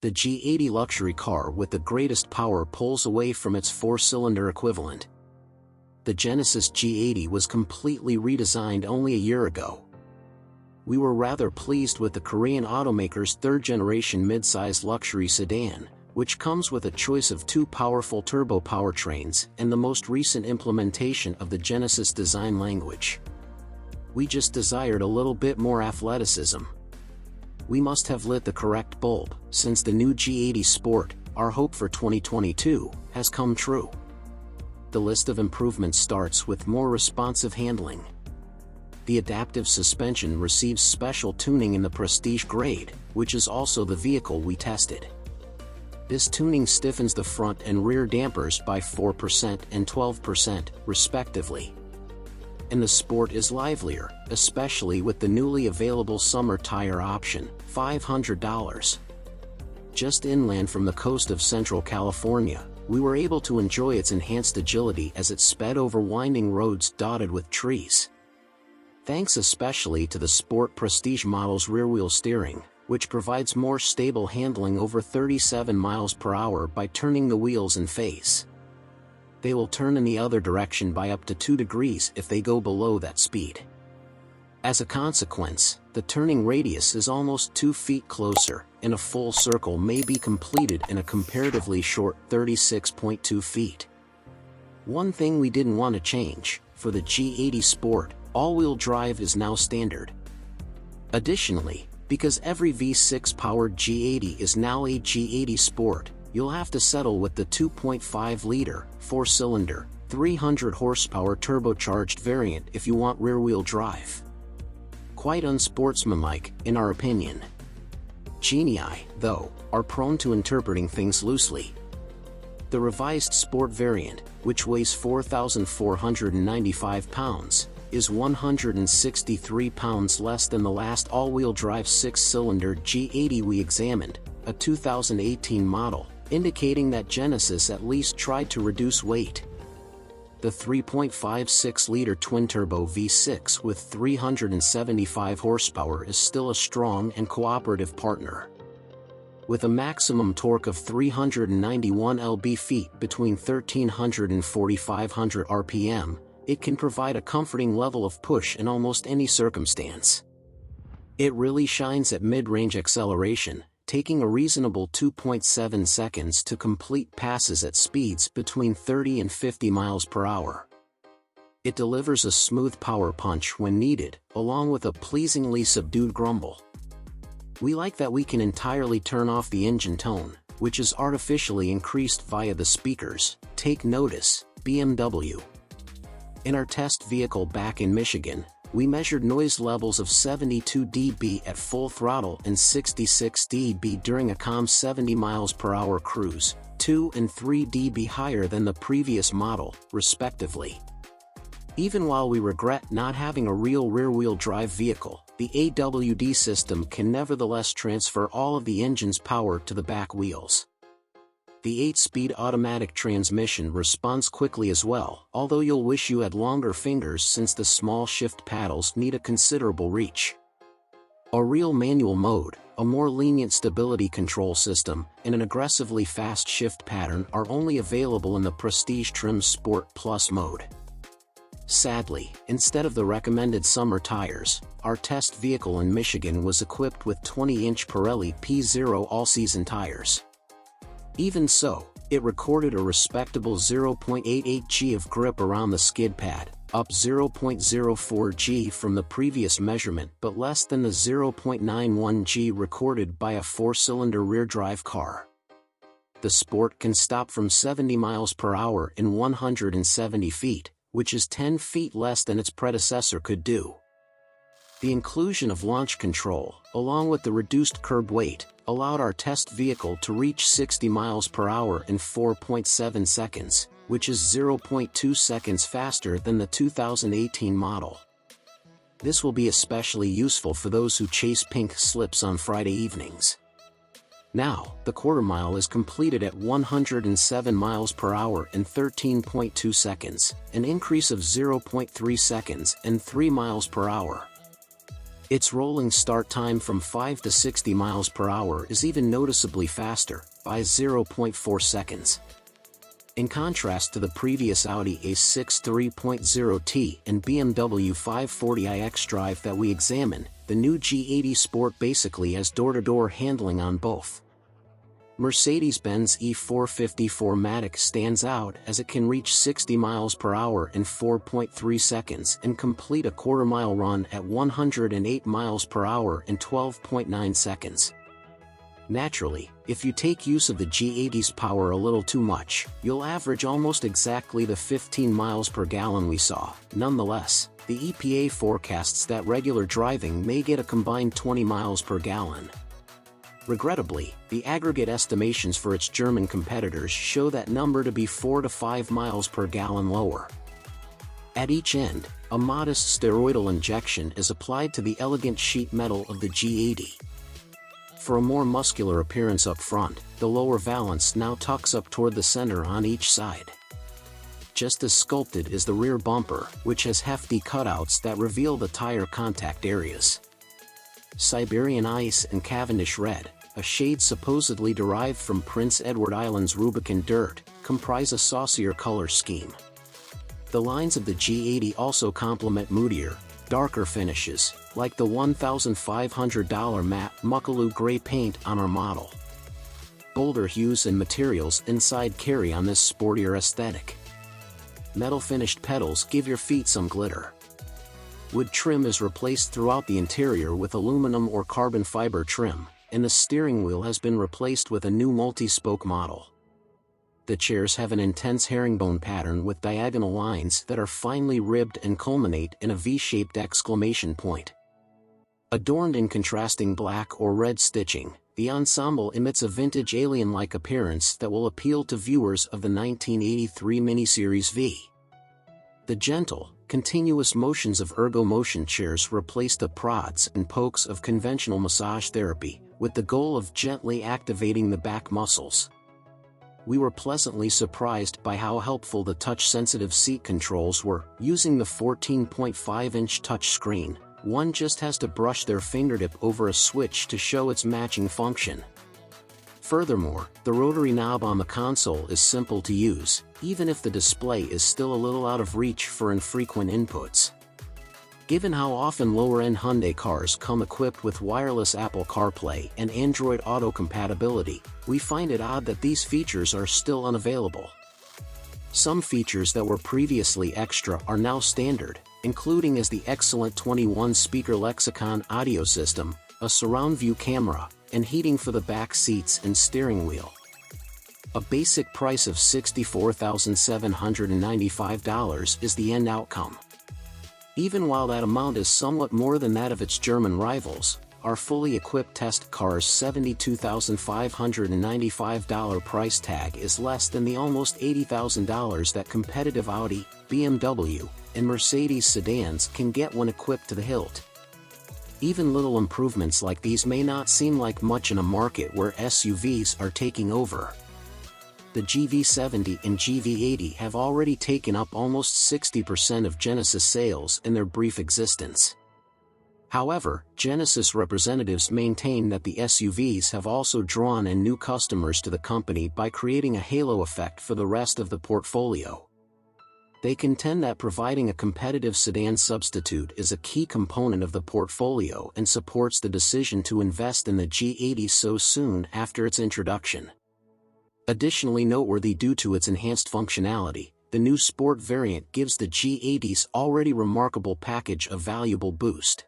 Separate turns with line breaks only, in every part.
the G80 luxury car with the greatest power pulls away from its four-cylinder equivalent. The Genesis G80 was completely redesigned only a year ago. We were rather pleased with the Korean automaker's third-generation mid-size luxury sedan, which comes with a choice of two powerful turbo powertrains and the most recent implementation of the Genesis design language. We just desired a little bit more athleticism. We must have lit the correct bulb, since the new G80 Sport, our hope for 2022, has come true. The list of improvements starts with more responsive handling. The adaptive suspension receives special tuning in the Prestige grade, which is also the vehicle we tested. This tuning stiffens the front and rear dampers by 4% and 12%, respectively. And the Sport is livelier, especially with the newly available summer tire option, $500. Just inland from the coast of Central California, we were able to enjoy its enhanced agility as it sped over winding roads dotted with trees. Thanks especially to the Sport Prestige model's rear-wheel steering, which provides more stable handling over 37 miles per hour by turning the wheels in face. They will turn in the other direction by up to 2 degrees if they go below that speed. As a consequence, the turning radius is almost 2 feet closer, and a full circle may be completed in a comparatively short 36.2 feet. One thing we didn't want to change, for the G80 Sport, all-wheel drive is now standard. Additionally, because every V6-powered G80 is now a G80 Sport, you'll have to settle with the 2.5-liter, 4-cylinder, 300 horsepower turbocharged variant if you want rear-wheel drive. Quite unsportsmanlike, in our opinion. Genii, though, are prone to interpreting things loosely. The revised Sport variant, which weighs 4,495 pounds, is 163 pounds less than the last all-wheel drive 6-cylinder G80 we examined, a 2018 model, indicating that Genesis at least tried to reduce weight. The 3.56-liter twin-turbo V6 with 375 horsepower is still a strong and cooperative partner. With a maximum torque of 391 lb-ft between 1,300 and 4,500 RPM, it can provide a comforting level of push in almost any circumstance. It really shines at mid-range acceleration, taking a reasonable 2.7 seconds to complete passes at speeds between 30 and 50 miles per hour. It delivers a smooth power punch when needed, along with a pleasingly subdued grumble. We like that we can entirely turn off the engine tone, which is artificially increased via the speakers. Take notice, BMW. In our test vehicle back in Michigan, we measured noise levels of 72 dB at full throttle and 66 dB during a calm 70 miles per hour cruise, 2 and 3 dB higher than the previous model, respectively. Even while we regret not having a real rear-wheel drive vehicle, the AWD system can nevertheless transfer all of the engine's power to the back wheels. The 8-speed automatic transmission responds quickly as well, although you'll wish you had longer fingers since the small shift paddles need a considerable reach. A real manual mode, a more lenient stability control system, and an aggressively fast shift pattern are only available in the Prestige Trim Sport Plus mode. Sadly, instead of the recommended summer tires, our test vehicle in Michigan was equipped with 20-inch Pirelli P0 all-season tires. Even so, it recorded a respectable 0.88 g of grip around the skid pad, up 0.04 g from the previous measurement but less than the 0.91 g recorded by a 4-cylinder rear-drive car. The Sport can stop from 70 miles per hour in 170 feet, which is 10 feet less than its predecessor could do. The inclusion of launch control, along with the reduced curb weight, allowed our test vehicle to reach 60 miles per hour in 4.7 seconds, which is 0.2 seconds faster than the 2018 model. This will be especially useful for those who chase pink slips on Friday evenings. Now, the quarter mile is completed at 107 miles per hour in 13.2 seconds, an increase of 0.3 seconds and 3 miles per hour. Its rolling start time from 5 to 60 miles per hour is even noticeably faster, by 0.4 seconds. In contrast to the previous Audi A6 3.0T and BMW 540i xDrive that we examined, the new G80 Sport basically has door-to-door handling on both. Mercedes-Benz E454matic stands out as it can reach 60 miles per hour in 4.3 seconds and complete a quarter-mile run at 108 miles per hour in 12.9 seconds. Naturally, if you take use of the G80's power a little too much, you'll average almost exactly the 15 miles per gallon we saw. Nonetheless, the EPA forecasts that regular driving may get a combined 20 miles per gallon. Regrettably, the aggregate estimations for its German competitors show that number to be 4 to 5 miles per gallon lower. At each end, a modest steroidal injection is applied to the elegant sheet metal of the G80. For a more muscular appearance up front, the lower valance now tucks up toward the center on each side. Just as sculpted is the rear bumper, which has hefty cutouts that reveal the tire contact areas. Siberian Ice and Cavendish Red, a shade supposedly derived from Prince Edward Island's Rubicon Dirt, comprise a saucier color scheme. The lines of the G80 also complement moodier, darker finishes, like the $1,500 matte Muckaloo gray paint on our model. Bolder hues and materials inside carry on this sportier aesthetic. Metal-finished pedals give your feet some glitter. Wood trim is replaced throughout the interior with aluminum or carbon fiber trim, and the steering wheel has been replaced with a new multi-spoke model. The chairs have an intense herringbone pattern with diagonal lines that are finely ribbed and culminate in a V-shaped exclamation point. Adorned in contrasting black or red stitching, the ensemble emits a vintage alien-like appearance that will appeal to viewers of the 1983 miniseries V. The gentle, continuous motions of Ergo Motion chairs replace the prods and pokes of conventional massage therapy, with the goal of gently activating the back muscles. We were pleasantly surprised by how helpful the touch-sensitive seat controls were. Using the 14.5-inch touchscreen, one just has to brush their fingertip over a switch to show its matching function. Furthermore, the rotary knob on the console is simple to use, even if the display is still a little out of reach for infrequent inputs. Given how often lower-end Hyundai cars come equipped with wireless Apple CarPlay and Android Auto compatibility, we find it odd that these features are still unavailable. Some features that were previously extra are now standard, including the excellent 21-speaker Lexicon audio system, a surround view camera, and heating for the back seats and steering wheel. A basic price of $64,795 is the end outcome. Even while that amount is somewhat more than that of its German rivals, our fully equipped test car's $72,595 price tag is less than the almost $80,000 that competitive Audi, BMW, and Mercedes sedans can get when equipped to the hilt. Even little improvements like these may not seem like much in a market where SUVs are taking over. The GV70 and GV80 have already taken up almost 60% of Genesis sales in their brief existence. However, Genesis representatives maintain that the SUVs have also drawn in new customers to the company by creating a halo effect for the rest of the portfolio. They contend that providing a competitive sedan substitute is a key component of the portfolio and supports the decision to invest in the G80 so soon after its introduction. Additionally noteworthy due to its enhanced functionality, the new Sport variant gives the G80's already remarkable package a valuable boost.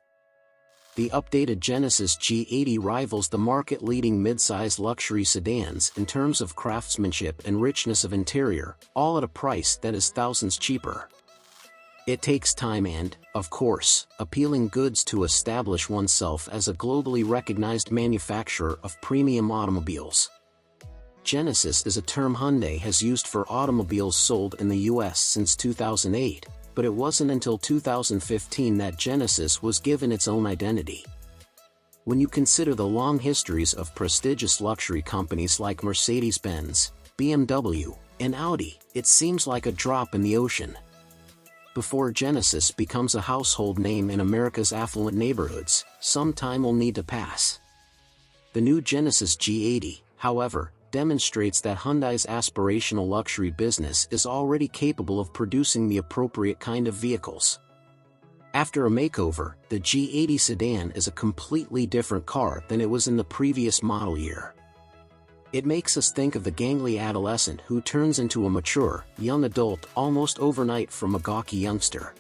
The updated Genesis G80 rivals the market-leading mid-size luxury sedans in terms of craftsmanship and richness of interior, all at a price that is thousands cheaper. It takes time and, of course, appealing goods to establish oneself as a globally recognized manufacturer of premium automobiles. Genesis is a term Hyundai has used for automobiles sold in the US since 2008, but it wasn't until 2015 that Genesis was given its own identity. When you consider the long histories of prestigious luxury companies like Mercedes-Benz, BMW, and Audi, it seems like a drop in the ocean. Before Genesis becomes a household name in America's affluent neighborhoods, some time will need to pass. The new Genesis G80, however, demonstrates that Hyundai's aspirational luxury business is already capable of producing the appropriate kind of vehicles. After a makeover, the G80 sedan is a completely different car than it was in the previous model year. It makes us think of the gangly adolescent who turns into a mature, young adult almost overnight from a gawky youngster.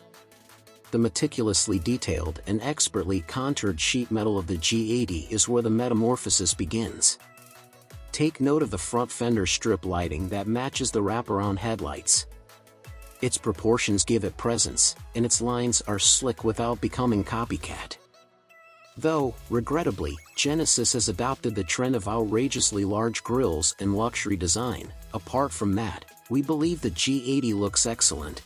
The meticulously detailed and expertly contoured sheet metal of the G80 is where the metamorphosis begins. Take note of the front fender strip lighting that matches the wraparound headlights. Its proportions give it presence, and its lines are slick without becoming copycat. Though, regrettably, Genesis has adopted the trend of outrageously large grilles in luxury design. Apart from that, we believe the G80 looks excellent.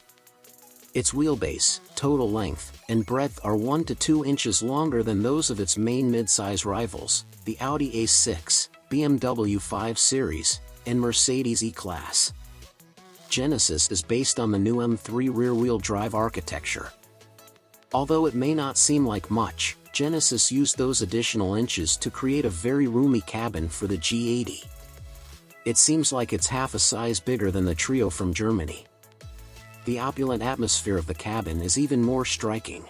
Its wheelbase, total length, and breadth are 1 to 2 inches longer than those of its main mid-size rivals, the Audi A6, BMW 5 Series, and Mercedes E-Class. Genesis is based on the new M3 rear-wheel drive architecture. Although it may not seem like much, Genesis used those additional inches to create a very roomy cabin for the G80. It seems like it's half a size bigger than the Trio from Germany. The opulent atmosphere of the cabin is even more striking.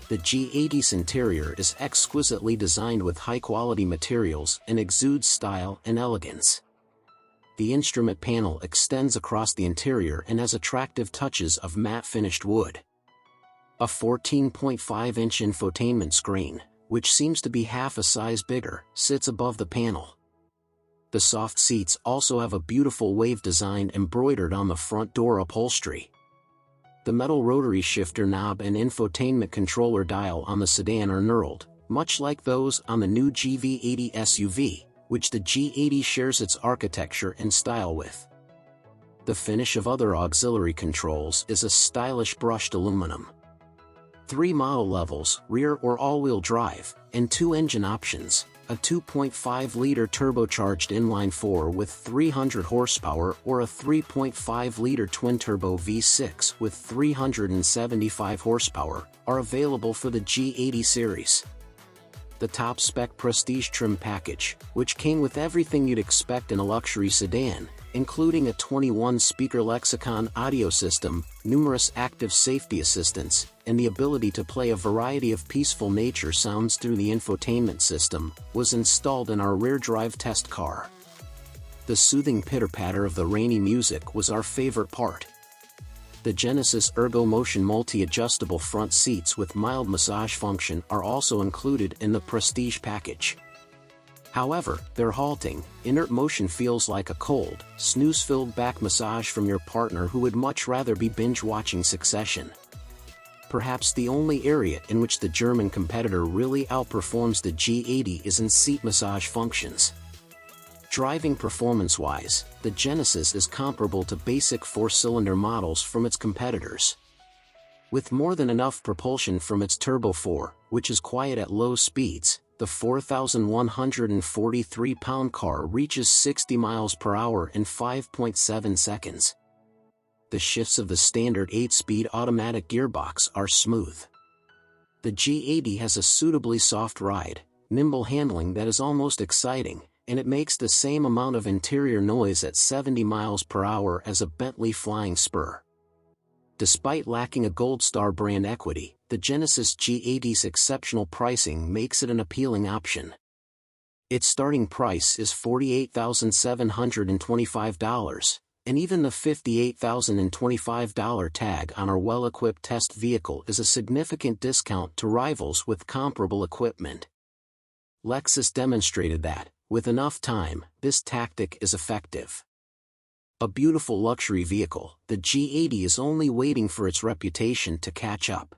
The G80's interior is exquisitely designed with high-quality materials and exudes style and elegance. The instrument panel extends across the interior and has attractive touches of matte-finished wood. A 14.5-inch infotainment screen, which seems to be half a size bigger, sits above the panel. The soft seats also have a beautiful wave design embroidered on the front door upholstery. The metal rotary shifter knob and infotainment controller dial on the sedan are knurled, much like those on the new GV80 SUV, which the G80 shares its architecture and style with. The finish of other auxiliary controls is a stylish brushed aluminum. 3 model levels, rear or all-wheel drive, and 2 engine options, a 2.5-liter turbocharged inline-4 with 300 horsepower or a 3.5-liter twin-turbo V6 with 375 horsepower, are available for the G80 series. The top-spec Prestige trim package, which came with everything you'd expect in a luxury sedan, including a 21-speaker Lexicon audio system, numerous active safety assistants, and the ability to play a variety of peaceful nature sounds through the infotainment system, was installed in our rear-drive test car. The soothing pitter-patter of the rainy music was our favorite part. The Genesis Ergo Motion multi-adjustable front seats with mild massage function are also included in the Prestige package. However, their halting, inert motion feels like a cold, snooze-filled back massage from your partner who would much rather be binge-watching Succession. Perhaps the only area in which the German competitor really outperforms the G80 is in seat massage functions. Driving performance-wise, the Genesis is comparable to basic 4-cylinder models from its competitors. With more than enough propulsion from its Turbo 4, which is quiet at low speeds, the 4,143-pound car reaches 60 miles per hour in 5.7 seconds. The shifts of the standard 8-speed automatic gearbox are smooth. The G80 has a suitably soft ride, nimble handling that is almost exciting, and it makes the same amount of interior noise at 70 miles per hour as a Bentley Flying Spur. Despite lacking a Gold Star brand equity, the Genesis G80's exceptional pricing makes it an appealing option. Its starting price is $48,725, and even the $58,025 tag on our well-equipped test vehicle is a significant discount to rivals with comparable equipment. Lexus demonstrated that, with enough time, this tactic is effective. A beautiful luxury vehicle, the G80 is only waiting for its reputation to catch up.